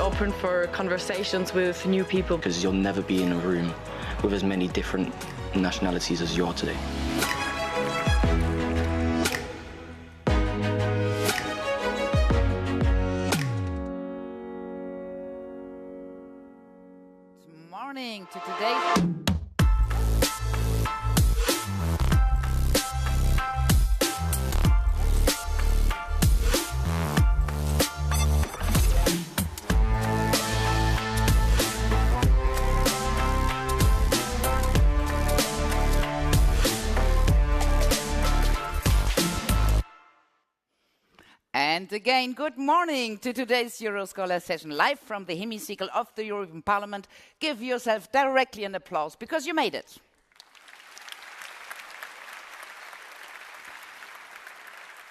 open for conversations with new people. Because you'll never be in a room with as many different nationalities as you are today. Good morning to today's... And again, good morning to today's Euroscola session, live from the hemicycle of the European Parliament. Give yourself directly an applause, because you made it.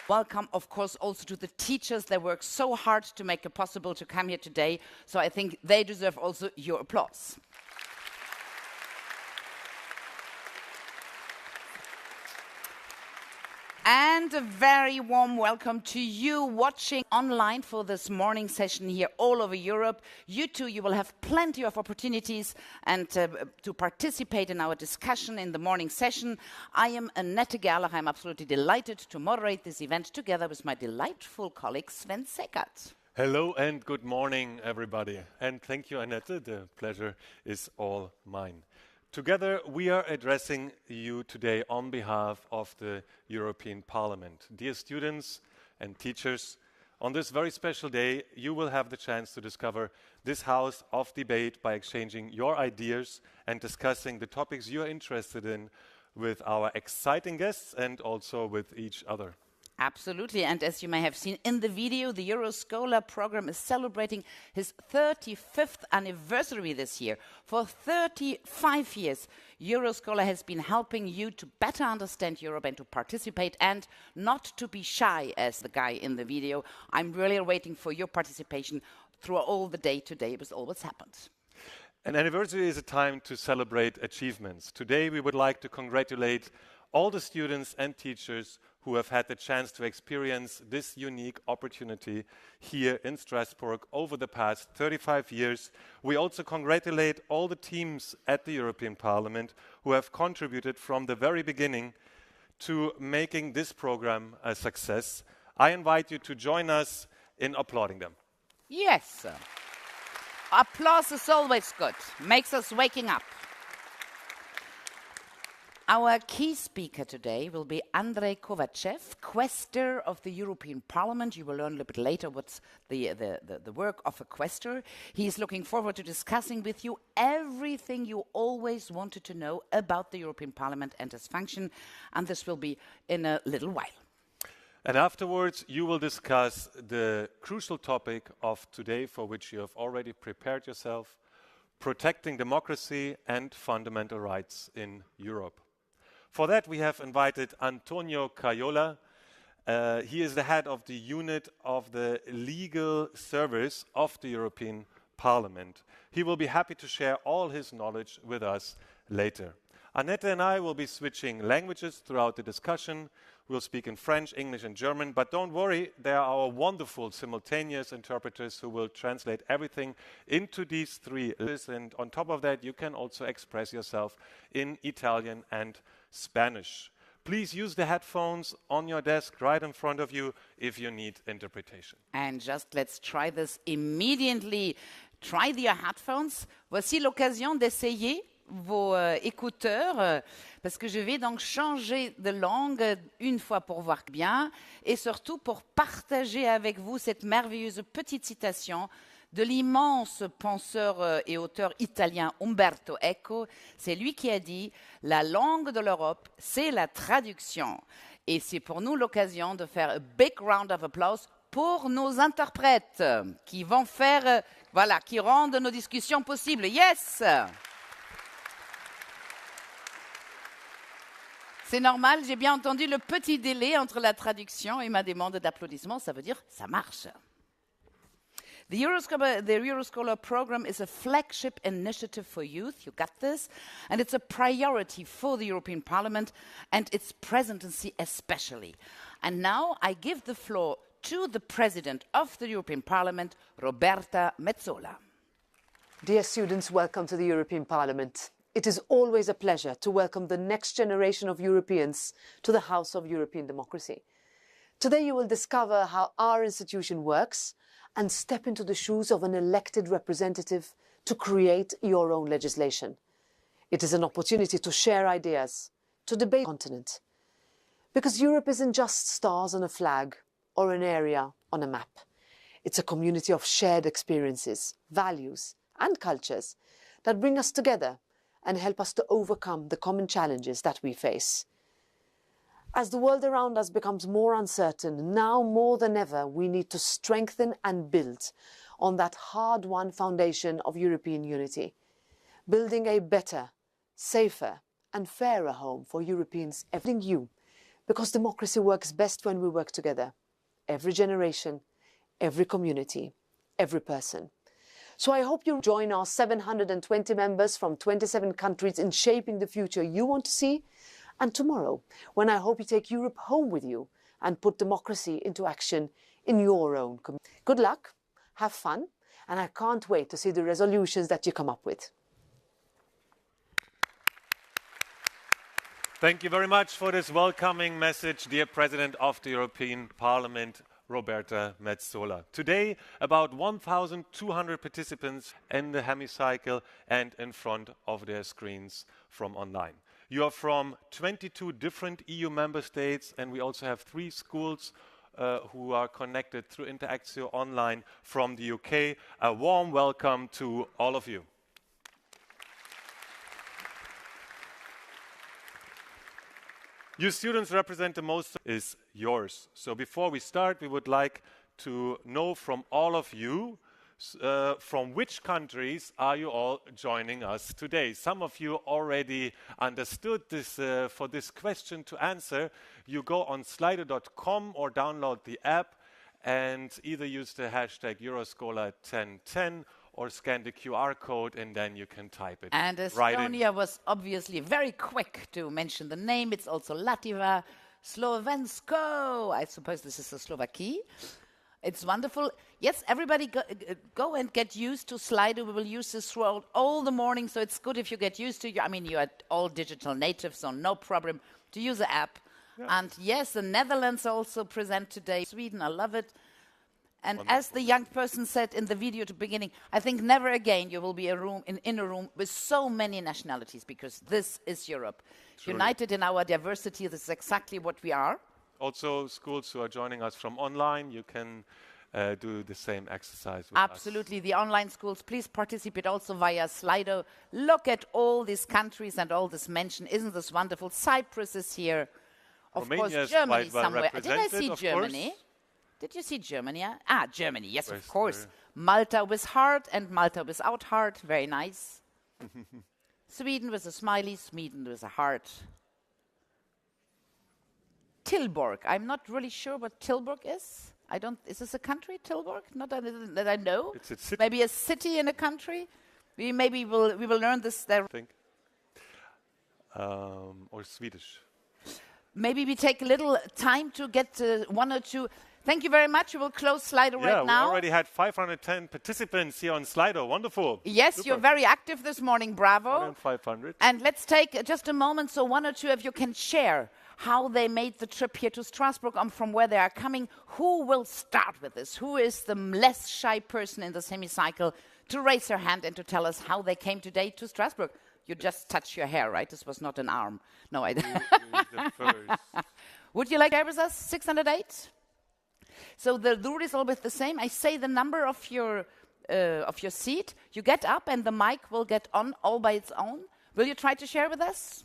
Welcome, of course, also to the teachers that work so hard to make it possible to come here today. So I think they deserve also your applause. And a very warm welcome to you watching online for this morning session here all over Europe. You too, you will have plenty of opportunities and to participate in our discussion in the morning session. I am Annette Gerlach. I'm absolutely delighted to moderate this event together with my delightful colleague Sven Seckert. Hello and good morning, everybody. And thank you, Annette. The pleasure is all mine. Together, we are addressing you today on behalf of the European Parliament. Dear students and teachers, on this very special day, you will have the chance to discover this house of debate by exchanging your ideas and discussing the topics you are interested in with our exciting guests and also with each other. Absolutely, and as you may have seen in the video, the Euroscola program is celebrating his 35th anniversary this year. For 35 years, Euroscola has been helping you to better understand Europe and to participate and not to be shy, as the guy in the video. I'm really waiting for your participation through all the day today with all what's happened. An anniversary is a time to celebrate achievements. Today, we would like to congratulate all the students and teachers who have had the chance to experience this unique opportunity here in Strasbourg over the past 35 years. We also congratulate all the teams at the European Parliament who have contributed from the very beginning to making this program a success. I invite you to join us in applauding them. Yes. Applause is always good. Makes us waking up. Our key speaker today will be Andrei Kovachev, Quaestor of the European Parliament. You will learn a little bit later what's the work of a Quaestor. He is looking forward to discussing with you everything you always wanted to know about the European Parliament and its function, and this will be in a little while. And afterwards, you will discuss the crucial topic of today, for which you have already prepared yourself: protecting democracy and fundamental rights in Europe. For that, we have invited Antonio Caiola. He is the head of the unit of the legal service of the European Parliament. He will be happy to share all his knowledge with us later. Annette and I will be switching languages throughout the discussion. We'll speak in French, English, and German, but don't worry, there are our wonderful simultaneous interpreters who will translate everything into these three languages. And on top of that, you can also express yourself in Italian and Spanish. Please use the headphones on your desk right in front of you if you need interpretation. And just let's try this immediately. Try your headphones. Voici l'occasion d'essayer vos écouteurs parce que je vais donc changer de langue une fois pour voir bien et surtout pour partager avec vous cette merveilleuse petite citation de l'immense penseur et auteur italien Umberto Eco. C'est lui qui a dit « La langue de l'Europe, c'est la traduction ». Et c'est pour nous l'occasion de faire un big round of applause pour nos interprètes qui vont faire, qui rendent nos discussions possibles. Yes! C'est normal, j'ai bien entendu le petit délai entre la traduction et ma demande d'applaudissement. Ça veut dire ça marche. The Euroscola program is a flagship initiative for youth, you got this, and it's a priority for the European Parliament and its presidency especially. And now I give the floor to the President of the European Parliament, Roberta Metsola. Dear students, welcome to the European Parliament. It is always a pleasure to welcome the next generation of Europeans to the House of European Democracy. Today you will discover how our institution works and step into the shoes of an elected representative to create your own legislation. It is an opportunity to share ideas, to debate the continent. Because Europe isn't just stars on a flag or an area on a map. It's a community of shared experiences, values and cultures that bring us together and help us to overcome the common challenges that we face. As the world around us becomes more uncertain, now more than ever, we need to strengthen and build on that hard-won foundation of European unity, building a better, safer and fairer home for Europeans, everything you, because democracy works best when we work together, every generation, every community, every person. So I hope you join our 720 members from 27 countries in shaping the future you want to see, and tomorrow, when I hope you take Europe home with you and put democracy into action in your own community. Good luck, have fun, and I can't wait to see the resolutions that you come up with. Thank you very much for this welcoming message, dear President of the European Parliament, Roberta Metsola. Today, about 1,200 participants in the hemicycle and in front of their screens from online. You are from 22 different EU member states, and we also have 3 schools who are connected through Interactio Online from the UK. A warm welcome to all of you. You students represent the most is yours. So before we start, we would like to know from all of you, from which countries are you all joining us today? Some of you already understood this. For this question to answer, you go on slido.com or download the app and either use the hashtag Euroscola 1010 or scan the QR code, and then you can type it And Estonia was obviously very quick to mention the name. It's also Latvia, Slovensko. I suppose this is the Slovakia. It's wonderful. Yes, everybody go and get used to Slido. We will use this throughout all the morning, so it's good if you get used to it. I mean, you are all digital natives, so no problem to use the app. Yeah. And yes, the Netherlands also present today. Sweden, I love it. And wonderful. As the young person said in the video at the beginning, I think never again you will be in a room with so many nationalities, because this is Europe. Truly. United in our diversity, this is exactly what we are. Also, schools who are joining us from online, you can do the same exercise with Absolutely. Us. The online schools, please participate also via Slido. Look at all these countries and all this mentioned. Isn't this wonderful? Cyprus is here. Of Romania course, Germany well somewhere. Did I see Germany? Course. Did you see Germany? Germany, yes, of course. Malta with heart and Malta without heart. Very nice. Sweden with a smiley, Sweden with a heart. Tilburg. I'm not really sure what Tilburg is. Is this a country, Tilburg? Not that I know. It's a city. Maybe a city in a country. We will learn this there. I think. Or Swedish. Maybe we take a little time to get 1 or 2. Thank you very much. We will close Slido right now. We already had 510 participants here on Slido. Wonderful. Yes, Super. You're very active this morning. Bravo. More than 500. And let's take just a moment so 1 or 2 of you can share how they made the trip here to Strasbourg and from where they are coming. Who will start with this? Who is the less shy person in this hemicycle to raise their hand and to tell us how they came today to Strasbourg? You just touched your hair, right? This was not an arm. No, I didn't. Would you like to share with us? 608? So the rule is always the same. I say the number of your seat. You get up and the mic will get on all by its own. Will you try to share with us?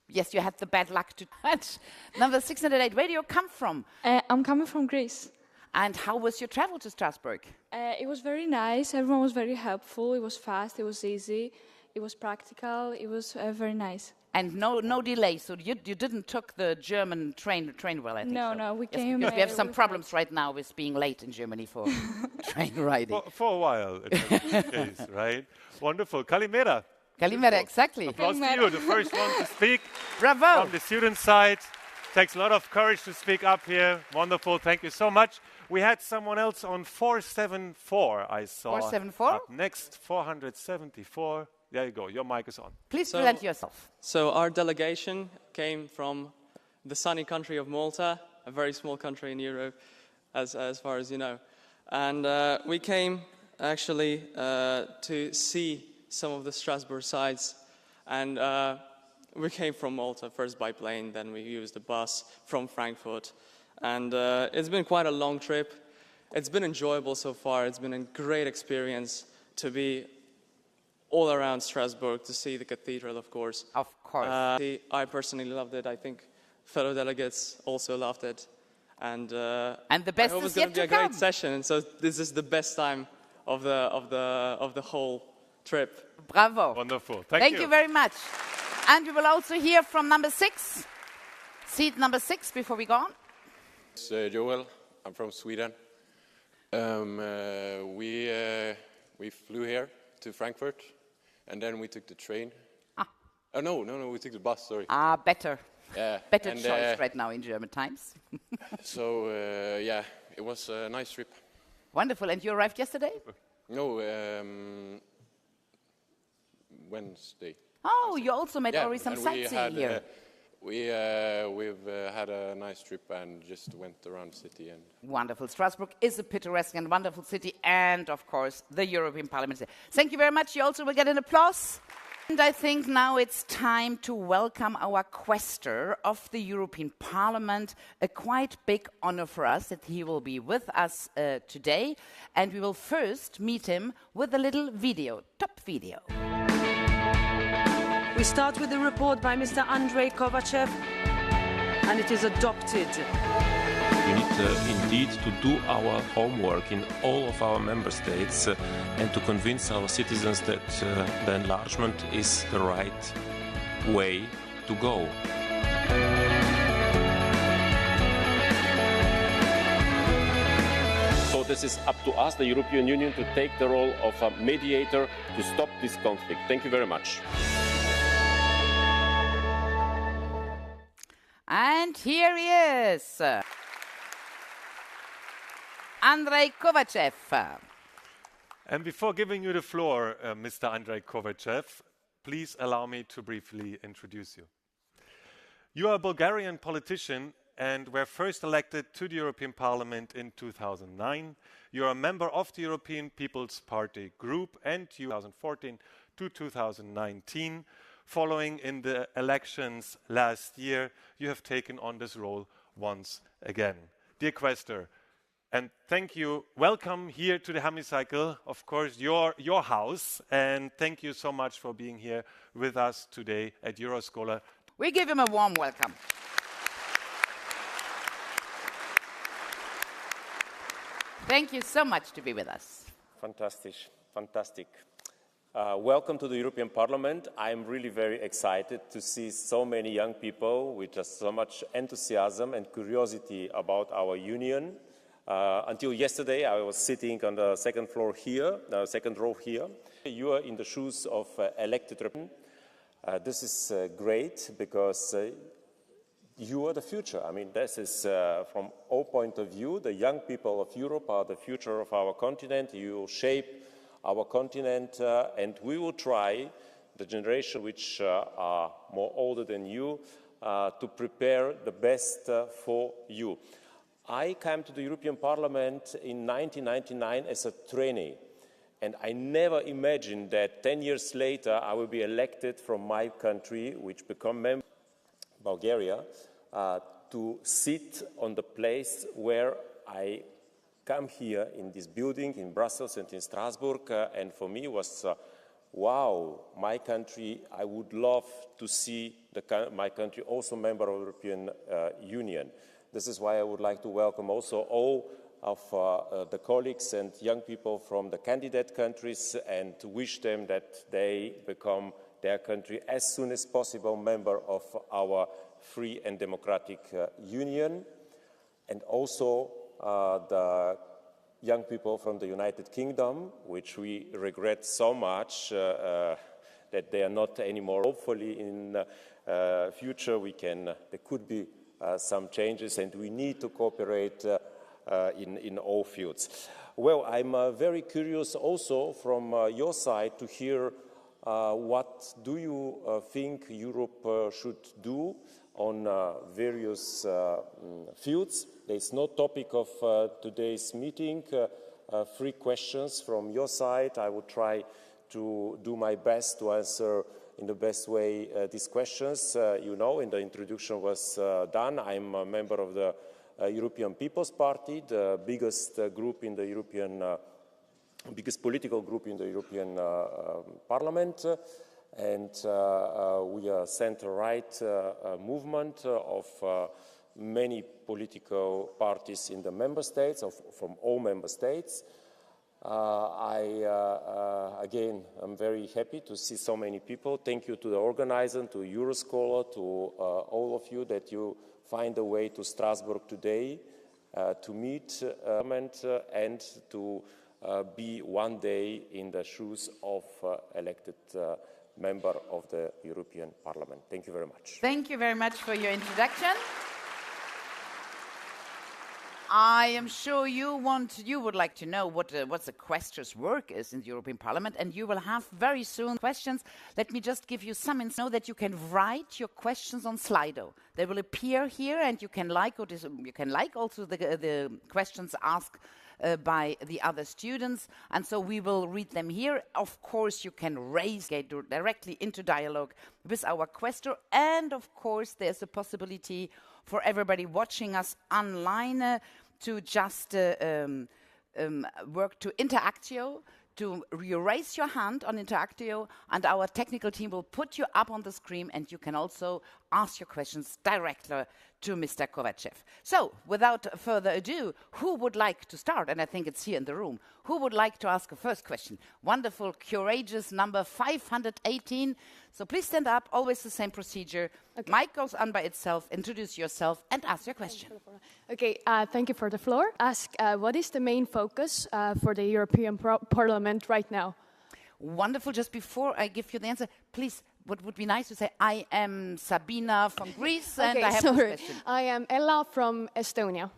Yes, you had the bad luck to touch. Number 608, where do you come from? I'm coming from Greece. And how was your travel to Strasbourg? It was very nice. Everyone was very helpful. It was fast. It was easy. It was practical. It was very nice. And no delay. So you didn't took the German train well, I think. No, we came. Because we have some problems right now with being late in Germany for train riding. For a while, it was the case, right? Wonderful. Kalimera. Kalimera, exactly. Applause to you, the first one to speak. Bravo. From the student side. Takes a lot of courage to speak up here. Wonderful. Thank you so much. We had someone else on 474, I saw. 474? Up next, 474. There you go. Your mic is on. Please present yourself. So our delegation came from the sunny country of Malta, a very small country in Europe, as far as you know. And we came actually to see some of the Strasbourg sites. And we came from Malta, first by plane, then we used a bus from Frankfurt. And it's been quite a long trip. It's been enjoyable so far. It's been a great experience to be all around Strasbourg, to see the cathedral, of course. Of course. I personally loved it. I think fellow delegates also loved it. And the best I hope is it's going yet to be to a great come. session. And so this is the best time of the whole trip. Bravo. Wonderful. Thank you very much. And we will also hear from number 6, seat number 6, before we go on. It's Joel. I'm from Sweden. We flew here to Frankfurt, and then we took the train. Oh, no, we took the bus, sorry. Better. Yeah. Better and, choice right now in German times. So, yeah, it was a nice trip. Wonderful. And you arrived yesterday? No, Wednesday. Oh, you also met Yeah, already some and sightseeing here. We've had a nice trip and just went around the city. And Wonderful. Strasbourg is a picturesque and wonderful city, and of course, the European Parliament. Thank you very much. You also will get an applause. And I think now it's time to welcome our questor of the European Parliament. A quite big honor for us that he will be with us today. And we will first meet him with a little video, top video. We start with the report by Mr. Andrei Kovachev, and it is adopted. We need indeed to do our homework in all of our member states and to convince our citizens that the enlargement is the right way to go. So this is up to us, the European Union, to take the role of a mediator to stop this conflict. Thank you very much. And here he is, Andrei Kovachev. And before giving you the floor, Mr. Andrei Kovachev, please allow me to briefly introduce you. You are a Bulgarian politician and were first elected to the European Parliament in 2009. You are a member of the European People's Party group and 2014 to 2019. Following in the elections last year, you have taken on this role once again. Dear Questor, and thank you. Welcome here to the Hemicycle, of course, your house, and thank you so much for being here with us today at Euroscola. We give him a warm welcome. Thank you so much to be with us. Fantastic. Welcome to the European Parliament. I'm really very excited to see so many young people with just so much enthusiasm and curiosity about our union. Until yesterday, I was sitting on the second row here. You are in the shoes of elected representatives. This is great because you are the future. I mean, this is from our point of view, the young people of Europe are the future of our continent. You will shape our continent, and we will try, the generation which are more older than you, to prepare the best for you. I came to the European Parliament in 1999 as a trainee, and I never imagined that 10 years later I will be elected from my country, which become member of Bulgaria, to sit on the place where I come here in this building in Brussels and in Strasbourg, and for me was, wow, my country, I would love to see my country also member of the European Union. This is why I would like to welcome also all of the colleagues and young people from the candidate countries and to wish them that they become their country as soon as possible member of our free and democratic union, and also the young people from the United Kingdom, which we regret so much that they are not anymore. Hopefully in future they could be some changes, and we need to cooperate in all fields. Well, I'm very curious also from your side to hear what do you think Europe should do on various fields. There's no topic of today's meeting. 3 questions from your side. I will try to do my best to answer in the best way these questions. You know, in the introduction was done, I'm a member of the European People's Party, the biggest group in the European, biggest political group in the European Parliament, and we are a center-right movement of many political parties in the member states, from all member states. Again, I'm very happy to see so many people. Thank you to the organizer, to Euroscola, to all of you that you find a way to Strasbourg today to meet and to be one day in the shoes of elected member of the European Parliament. Thank you very much. Thank you very much for your introduction. I am sure you would like to know what the questor's work is in the European Parliament, and you will have very soon questions. Let me just give you some info that you can write your questions on Slido. They will appear here, and you can like also the questions asked by the other students, and so we will read them here. Of course, you can get directly into dialogue with our questor, and of course, there's a possibility for everybody watching us online to just work to Interactio, to raise your hand on Interactio, and our technical team will put you up on the screen, and you can also ask your questions directly to Mr. Kovacev. So, without further ado, who would like to start? And I think it's here in the room. Who would like to ask a first question? Wonderful, courageous number 518. So please stand up, always the same procedure. Okay. Mic goes on by itself, introduce yourself and ask your question. Okay, thank you for the floor. Ask, what is the main focus for the European Parliament right now? Wonderful. Just before I give you the answer, please, what would be nice to say, I am Sabina from Greece, and I have this question. I am Ella from Estonia.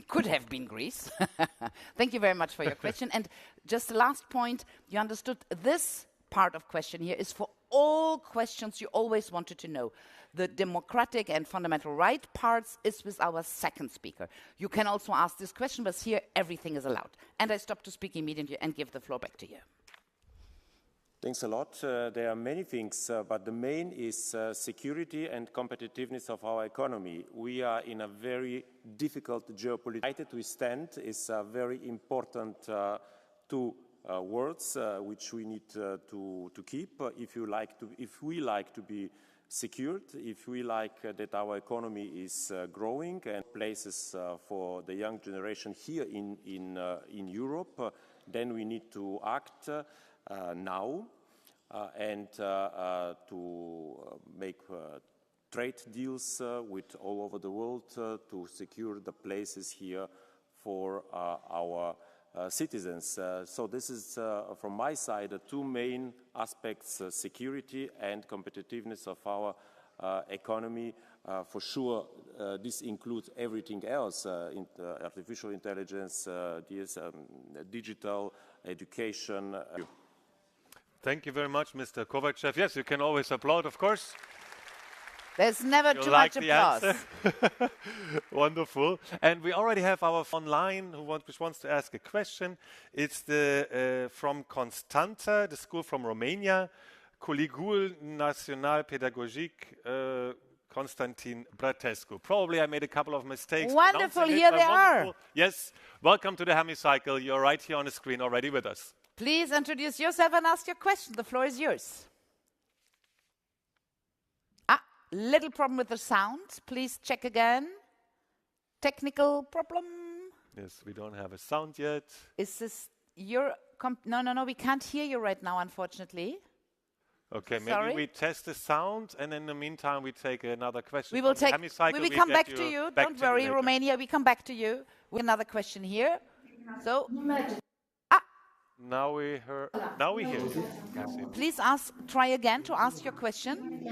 Could have been Greece. Thank you very much for your question. And just the last point, you understood this part of question here is for all questions you always wanted to know. The democratic and fundamental right parts is with our second speaker. You can also ask this question, but here everything is allowed. And I stop to speak immediately and give the floor back to you. Thanks a lot. There are many things, but the main is security and competitiveness of our economy. We are in a very difficult geopolitical. United we stand is a very important two words which we need to keep if we like to be secured, if we like that our economy is growing and places for the young generation here in Europe, then we need to act now and to make trade deals with all over the world to secure the places here for our citizens. So this is, from my side, the two main aspects, security and competitiveness of our economy. For sure, this includes everything else, artificial intelligence, digital education. Thank you very much, Mr. Kovacev. Yes, you can always applaud, of course. There's never too much applause. Wonderful. And we already have our online which wants to ask a question. It's from Constanta, the school from Romania, Coligul Național Pedagogic Constantin Bratescu. Probably I made a couple of mistakes. Wonderful, here they are. Yes, welcome to the hemicycle. You're right here on the screen already with us. Please introduce yourself and ask your question. The floor is yours. Little problem with the sound. Please check again. Technical problem. Yes, we don't have a sound yet. Is this your... No, we can't hear you right now, unfortunately. Okay, Sorry. maybe we test the sound, and in the meantime, we take another question. We will take... Hemicycle. We come back to you. Don't worry, Romania. We come back to you with another question here. So... Now we hear you. Please try again to ask your question.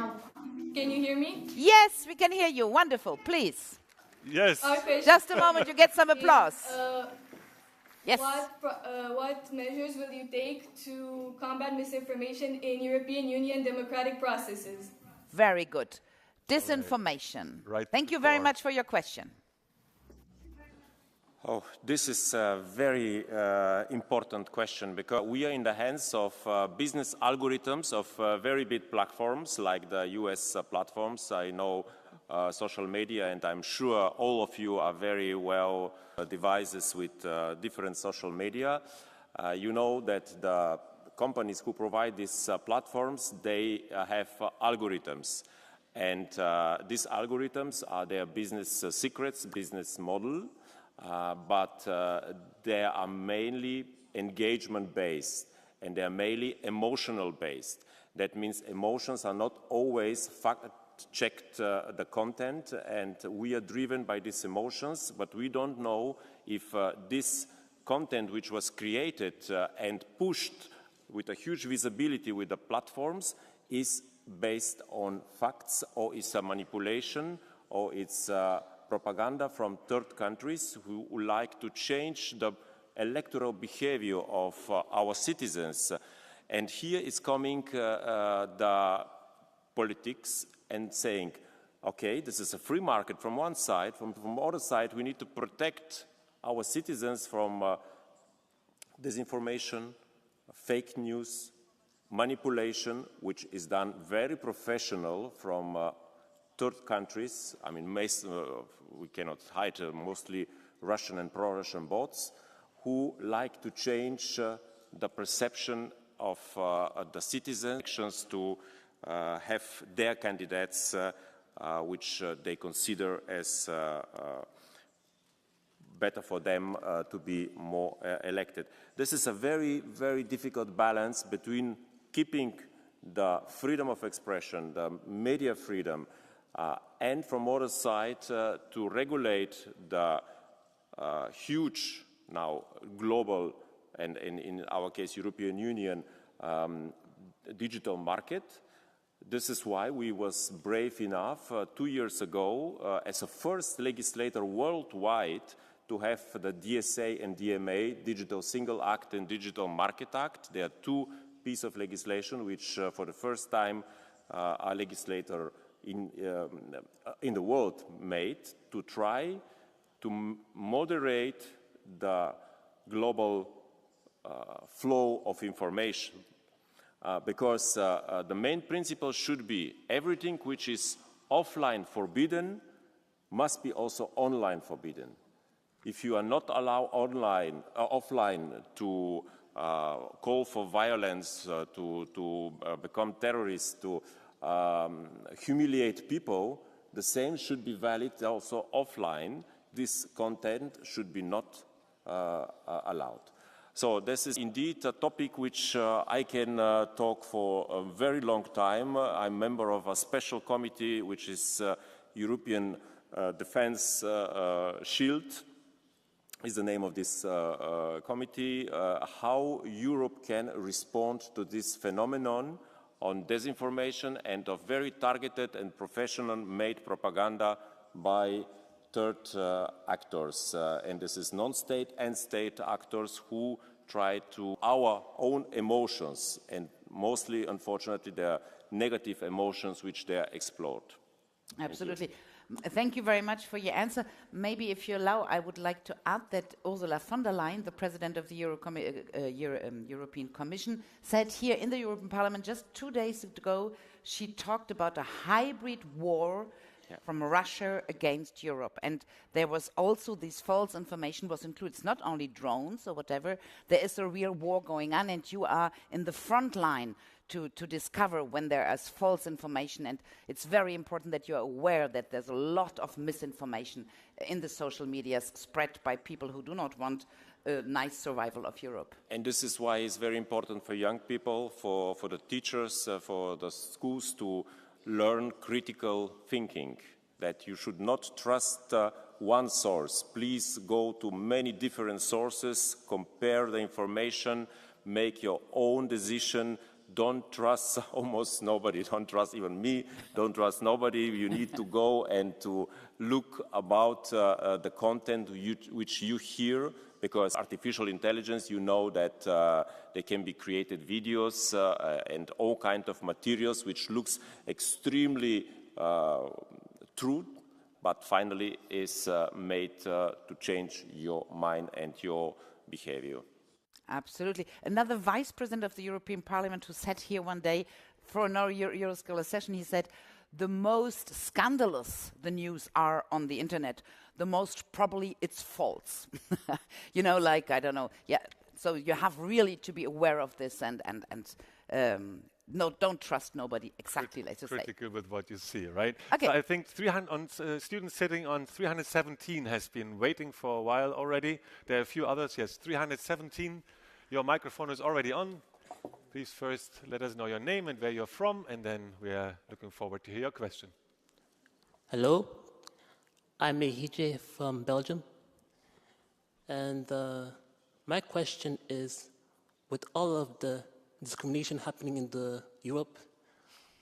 Can you hear me? Yes, we can hear you. Wonderful. Please. Yes. Just a moment, you get some applause. Yes. What measures will you take to combat misinformation in European Union democratic processes? Very good. Disinformation. Right. Thank you very much for your question. Oh, this is a very important question because we are in the hands of business algorithms of very big platforms like the US platforms. I know social media, and I'm sure all of you are very well devices with different social media. You know that the companies who provide these platforms, they have algorithms. And these algorithms are their business secrets, business model, but they are mainly engagement-based, and they are mainly emotional-based. That means emotions are not always fact-checked the content, and we are driven by these emotions, but we don't know if this content which was created and pushed with a huge visibility with the platforms is based on facts, or is a manipulation, or it's propaganda from third countries who would like to change the electoral behavior of our citizens. And here is coming the politics and saying, okay, this is a free market from one side, from the other side we need to protect our citizens from disinformation, fake news, manipulation, which is done very professional from third countries. I mean, we cannot hide mostly Russian and pro-Russian bots who like to change the perception of the citizens to have their candidates which they consider as better for them to be more elected. This is a very, very difficult balance between keeping the freedom of expression, the media freedom, and from other side to regulate the huge now global and in our case European Union digital market. This is why we was brave enough 2 years ago as a first legislator worldwide to have the DSA and DMA, Digital Single Act and Digital Market Act. There are two pieces of legislation which for the first time a legislator in the world made to try to moderate the global flow of information. Because the main principle should be everything which is offline forbidden must be also online forbidden. If you are not allowed offline to call for violence, to become terrorists, to humiliate people, the same should be valid also offline. This content should be not allowed. So this is indeed a topic which I can talk for a very long time. I'm a member of a special committee which is European Defense Shield is the name of this committee, how Europe can respond to this phenomenon on disinformation and of very targeted and professional-made propaganda by third actors. And this is non-state and state actors who try to our own emotions, and mostly, unfortunately, the negative emotions which they explored. Absolutely. Thank you very much for your answer. Maybe if you allow, I would like to add that Ursula von der Leyen, the president of the European Commission, said here in the European Parliament just 2 days ago, she talked about a hybrid war from Russia against Europe. And there was also this false information was included. It's not only drones or whatever, there is a real war going on, and you are in the front line to discover when there is false information, and it's very important that you are aware that there's a lot of misinformation in the social media spread by people who do not want a nice survival of Europe. And this is why it's very important for young people, for the teachers, for the schools to learn critical thinking, that you should not trust one source. Please go to many different sources, compare the information, make your own decision. don't trust almost nobody, don't trust even me, don't trust nobody. You need to go and to look about the content which you hear, because artificial intelligence, you know that they can be created videos and all kinds of materials which looks extremely true, but finally is made to change your mind and your behavior. Absolutely. Another vice president of the European Parliament who sat here one day for an Euroscola session, he said, the most scandalous the news are on the internet, the most probably it's false. You know, like, I don't know. Yeah. So you have really to be aware of this and no, don't trust nobody. Exactly, let's say. Critical with what you see, right? Okay. So I think 300 students sitting on 317 has been waiting for a while already. There are a few others. Yes, 317. Your microphone is already on. Please first let us know your name and where you're from, and then we are looking forward to hear your question. Hello, I'm Mehije from Belgium. And my question is, with all of the discrimination happening in Europe,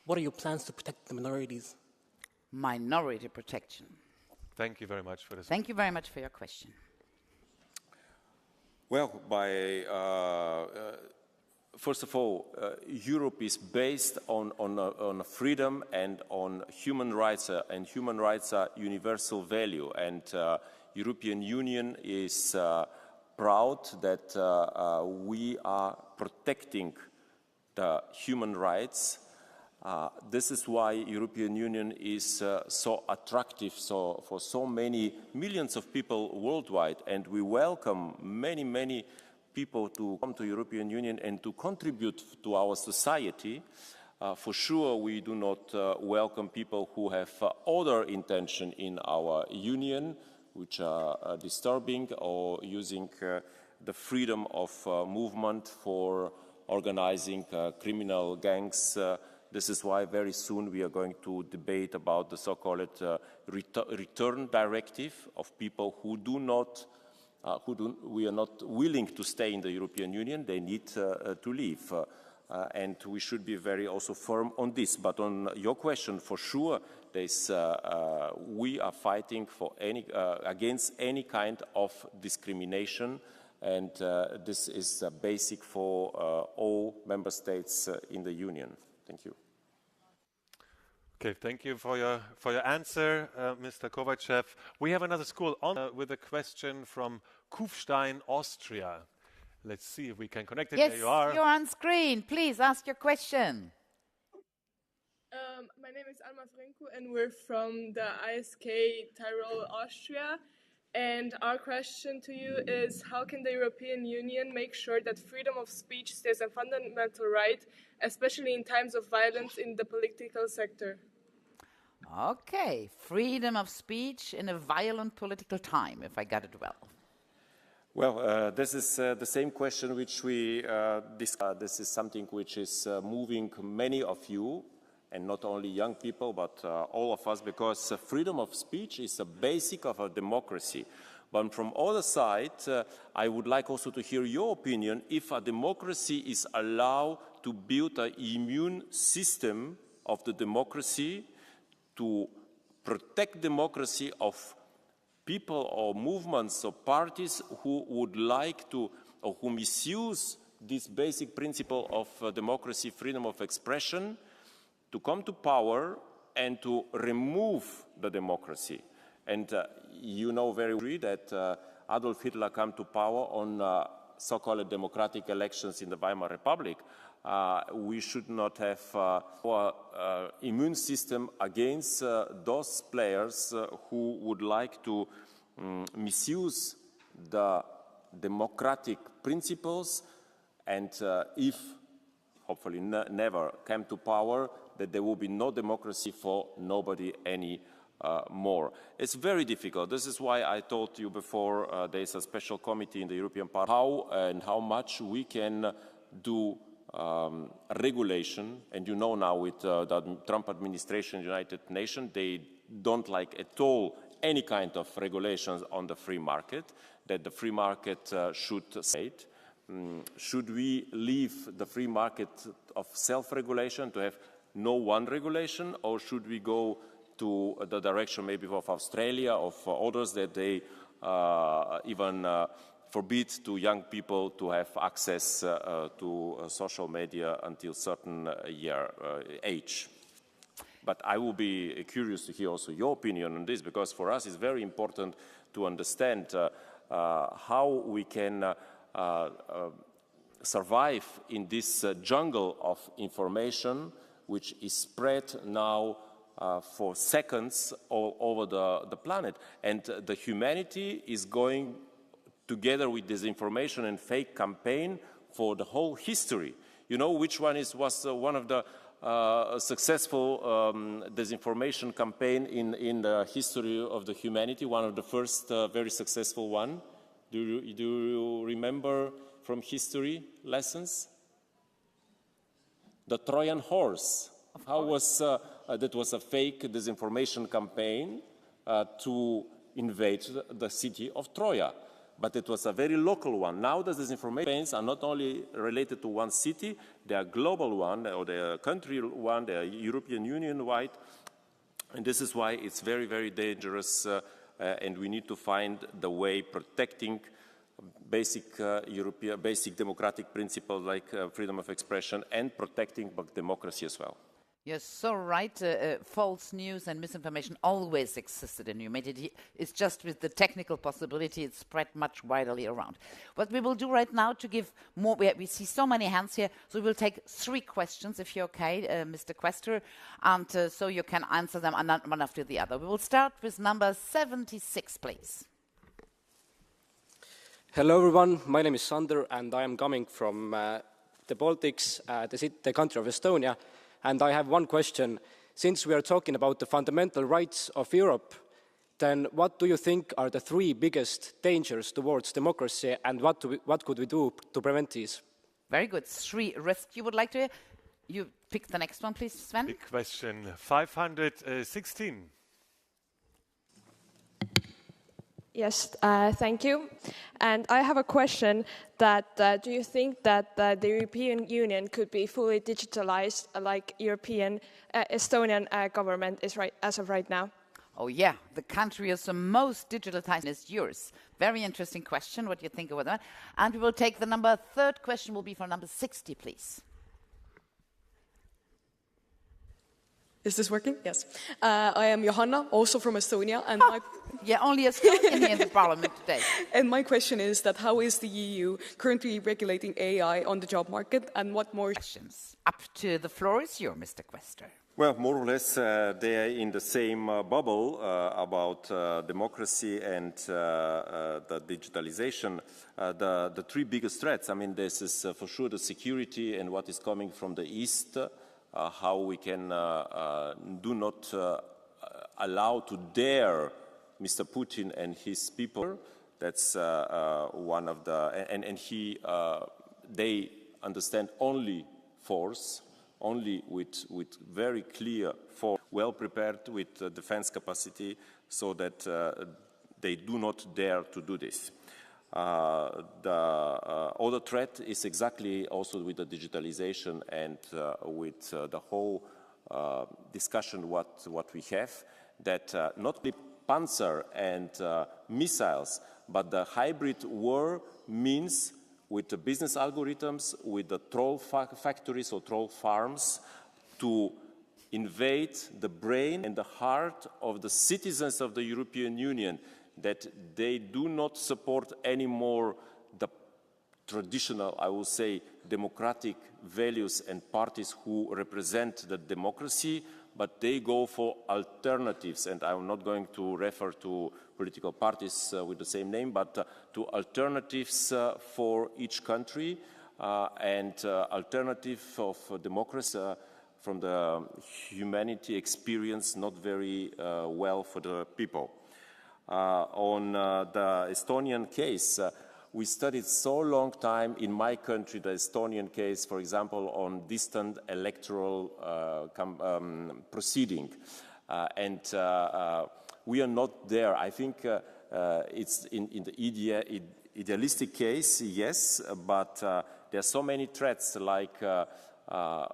what are your plans to protect the minorities? Minority protection. Thank you very much for this. Thank you very much for your question. Well, first of all, Europe is based on freedom and on human rights are universal value, and European Union is proud that we are protecting the human rights. This is why European Union is so attractive for so many millions of people worldwide, and we welcome many people to come to European Union and to contribute to our society. For sure, we do not welcome people who have other intention in our union, which are disturbing or using the freedom of movement for organizing criminal gangs. This is why very soon we are going to debate about the so-called return directive of people who we are not willing to stay in the European Union. They need to leave. And we should be very also firm on this. But on your question, for sure, we are fighting for against any kind of discrimination, and this is basic for all member states in the Union. Thank you. Okay, thank you for your answer, Mr. Kovacev. We have another school on with a question from Kufstein, Austria. Let's see if we can connect it. Yes, there you are. You're on screen. Please ask your question. My name is Alma Frenko, and we're from the ISK Tyrol, Austria. And our question to you is, how can the European Union make sure that freedom of speech stays a fundamental right, especially in times of violence in the political sector? Okay, freedom of speech in a violent political time, if I got it well. Well, this is the same question which we discussed. This is something which is moving many of you, and not only young people, but all of us, because freedom of speech is a basic of a democracy. But from other side, I would like also to hear your opinion if a democracy is allowed to build an immune system of the democracy to protect democracy of people or movements or parties who would like to or who misuse this basic principle of democracy, freedom of expression, to come to power and to remove the democracy. And you know very well that Adolf Hitler came to power on so-called democratic elections in the Weimar Republic. We should not have our immune system against those players who would like to misuse the democratic principles, and if hopefully never came to power, that there will be no democracy for nobody any more. It's very difficult. This is why I told you before there is a special committee in the European Parliament, how and how much we can do regulation. And you know now with the Trump administration, United Nations, they don't like at all any kind of regulations on the free market, that the free market should state. should we leave the free market of self-regulation to have no one regulation, or should we go to the direction maybe of Australia or for others that they even forbid to young people to have access to social media until certain age? But I will be curious to hear also your opinion on this, because for us it's very important to understand how we can survive in this jungle of information which is spread now for seconds all over the planet. And the humanity is going together with disinformation and fake campaign for the whole history. You know which one was one of the successful disinformation campaign in the history of the humanity, one of the first very successful one? Do you remember from history lessons? The Trojan horse. How was that was a fake disinformation campaign to invade the city of Troya. But it was a very local one. Now the disinformation campaigns are not only related to one city, they are global one, or they are country one, they are European Union wide. And this is why it's very, very dangerous, and we need to find the way protecting basic basic democratic principles like freedom of expression and protecting democracy as well. You're so right. False news and misinformation always existed in humanity. It's just with the technical possibility, it's spread much widely around. What we will do right now to give more, we see so many hands here, so we will take 3 questions, if you're okay, Mr. Quester, and so you can answer them one after the other. We will start with number 76, please. Hello, everyone. My name is Sander, and I am coming from the Baltics, the country of Estonia. And I have one question. Since we are talking about the fundamental rights of Europe, then what do you think are the 3 biggest dangers towards democracy, and what could we do to prevent these? Very good. 3 risks you would like to hear. You pick the next one, please, Sven. Big question. 516. Yes, thank you. And I have a question that do you think that the European Union could be fully digitalized like Estonian government is as of right now? Oh yeah, the country is the most digitalized is yours. Very interesting question, what you think about that. And we will take the 3rd question will be for number 60, please. Is this working? Yes. I am Johanna, also from Estonia. And only Estonian in the parliament today. And my question is that how is the EU currently regulating AI on the job market, and what more questions? Up to the floor is yours, Mr. Quester. Well, more or less, they are in the same bubble about democracy and the digitalization. The 3 biggest threats, I mean, this is for sure the security and what is coming from the east, how we can do not allow to dare Mr. Putin and his people. That's one of the, and they understand only force, only with very clear force, well prepared with defense capacity, so that they do not dare to do this. The other threat is exactly also with the digitalization and with the whole discussion what we have, that not only Panzer and missiles, but the hybrid war means with the business algorithms, with the troll factories or troll farms, to invade the brain and the heart of the citizens of the European Union, that they do not support anymore the traditional, I will say, democratic values and parties who represent the democracy, but they go for alternatives. And I'm not going to refer to political parties with the same name, but to alternatives for each country and alternative of democracy from the humanity experience not very well for the people. On the Estonian case, we studied so long time in my country, the Estonian case, for example, on distant electoral proceeding. And we are not there. I think it's in the idealistic case, yes, but there are so many threats, like how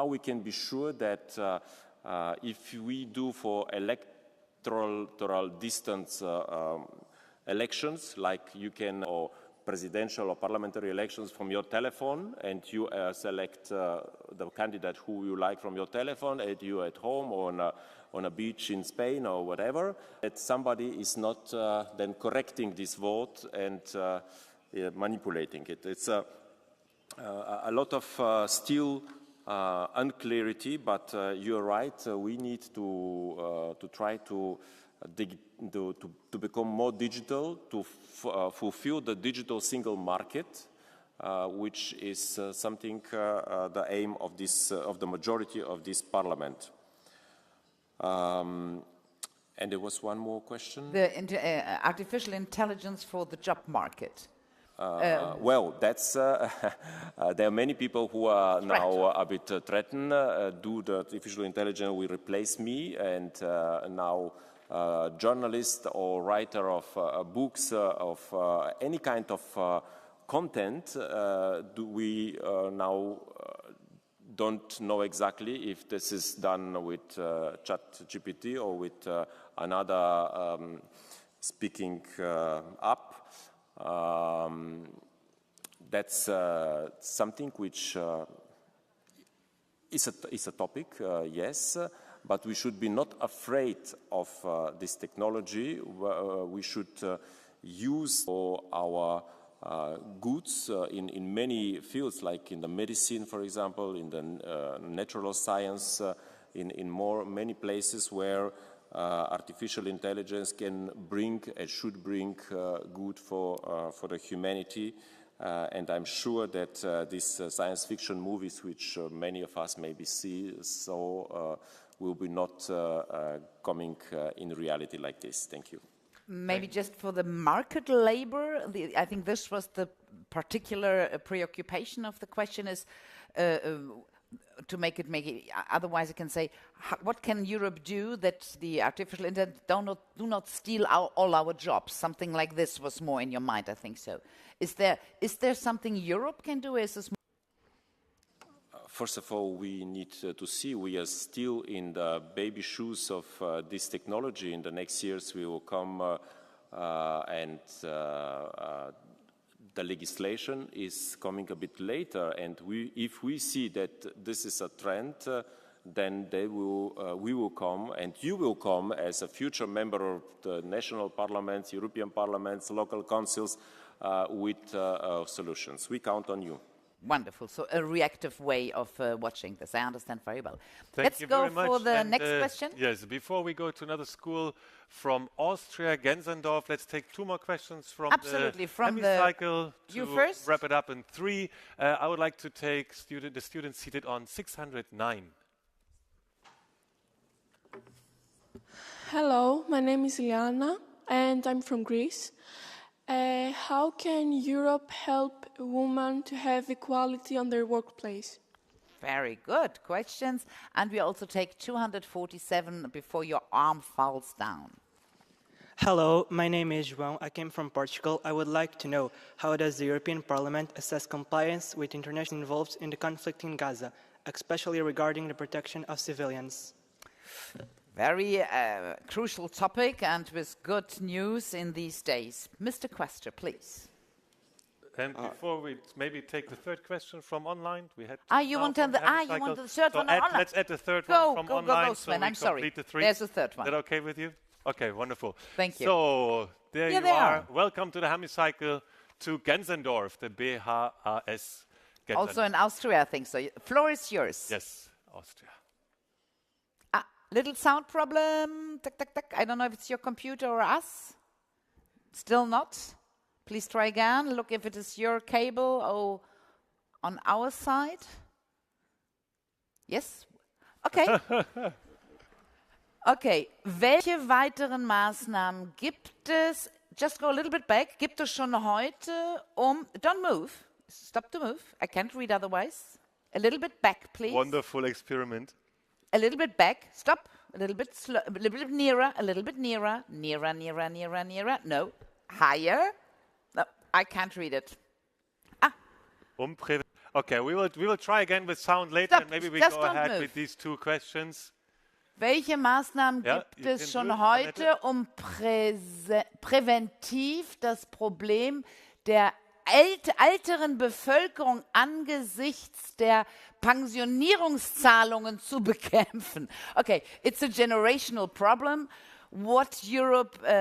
we can be sure that if we do for electoral distance elections, like you can, or presidential or parliamentary elections from your telephone, and you select the candidate who you like from your telephone, and you at home or on a beach in Spain or whatever, that somebody is not then correcting this vote and manipulating it. It's a lot of still unclarity, but you're right. We need to try to become more digital, to fulfill the digital single market, which is something the aim of the majority of this parliament. And there was one more question. The artificial intelligence for the job market. Well, that's there are many people who are now a bit threatened. Do the artificial intelligence will replace me? And now journalist or writer of books of any kind of content, we now don't know exactly if this is done with ChatGPT or with another speaking app. That's something which is a topic, yes, but we should be not afraid of this technology. We should use for our goods in many fields, like in the medicine, for example, in the natural science, in many places where artificial intelligence can bring and should bring good for the humanity. And I'm sure that these science fiction movies, which many of us maybe see, will be not coming in reality like this. Thank you. Maybe just for the market labor, I think this was the particular preoccupation of the question, is to make it. Otherwise, I can say, what can Europe do that the artificial intelligence do not steal all our jobs? Something like this was more in your mind, I think so. Is there something Europe can do? First of all, we need to see we are still in the baby shoes of this technology. In the next years, we will come and the legislation is coming a bit later. And if we see that this is a trend, then we will come, and you will come as a future member of the national parliaments, European parliaments, local councils, with solutions. We count on you. Wonderful. So a reactive way of watching this. I understand very well. Let's go for the next question. Yes, before we go to another school from Austria, Gensendorf, let's take two more questions from the hemicycle to first. Wrap it up in 3. I would like to take the students seated on 609. Hello, my name is Iliana and I'm from Greece. How can Europe help women to have equality on their workplace? Very good questions. And we also take 247 before your arm falls down. Hello, my name is João. I came from Portugal. I would like to know, how does the European Parliament assess compliance with international involved in the conflict in Gaza, especially regarding the protection of civilians? Very crucial topic, and with good news in these days. Mr. Quester, please. And before we maybe take the third question from online, we had. You want the third one online? Let's add the third one from online. Go, Sven. I'm sorry. The 3. There's a third one. Is that okay with you? Okay, wonderful. Thank you. So there you are. Welcome to the hemicycle to Gensendorf, the BHAS. Gensendorf. Also in Austria, I think so. Floor is yours. Yes, Austria. Little sound problem. Tuck, tuck, tuck. I don't know if it's your computer or us. Still not. Please try again. Look if it is your cable or on our side. Yes? Okay. Okay. Welche weiteren Maßnahmen gibt es? Just go a little bit back. Gibt es schon heute Don't move. Stop to move. I can't read otherwise. A little bit back, please. Wonderful experiment. A little bit back. Stop. A little bit slow. A little bit nearer. A little bit nearer. Nearer, nearer, nearer, nearer. No. higher. No, I can't read it. Okay, we will try again with sound later, Stop, and maybe we just go don't ahead move. with these two questions. Welche Maßnahmen Ja, gibt es you schon can do it, heute, um präventiv das Problem der älteren Bevölkerung angesichts der Pensionierungszahlungen zu bekämpfen? Okay, it's a generational problem. What Europe